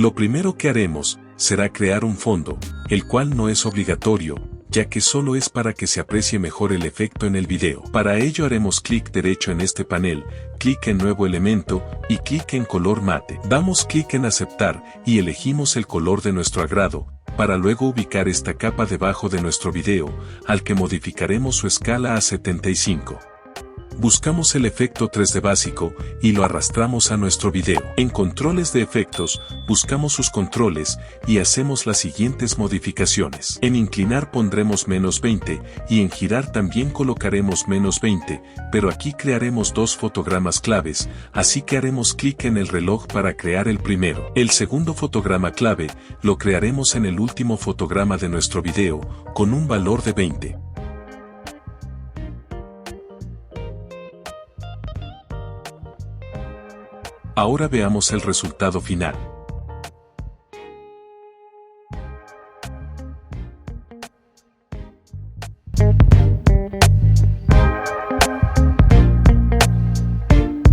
Lo primero que haremos será crear un fondo, el cual no es obligatorio, ya que solo es para que se aprecie mejor el efecto en el video. Para ello haremos clic derecho en este panel, clic en nuevo elemento y clic en color mate. Damos clic en aceptar y elegimos el color de nuestro agrado, para luego ubicar esta capa debajo de nuestro video, al que modificaremos su escala a 75. Buscamos el efecto 3D básico y lo arrastramos a nuestro video. En controles de efectos, buscamos sus controles y hacemos las siguientes modificaciones. En inclinar pondremos -20 y en girar también colocaremos -20, pero aquí crearemos dos fotogramas claves, así que haremos clic en el reloj para crear el primero. El segundo fotograma clave lo crearemos en el último fotograma de nuestro video, con un valor de 20. Ahora veamos el resultado final.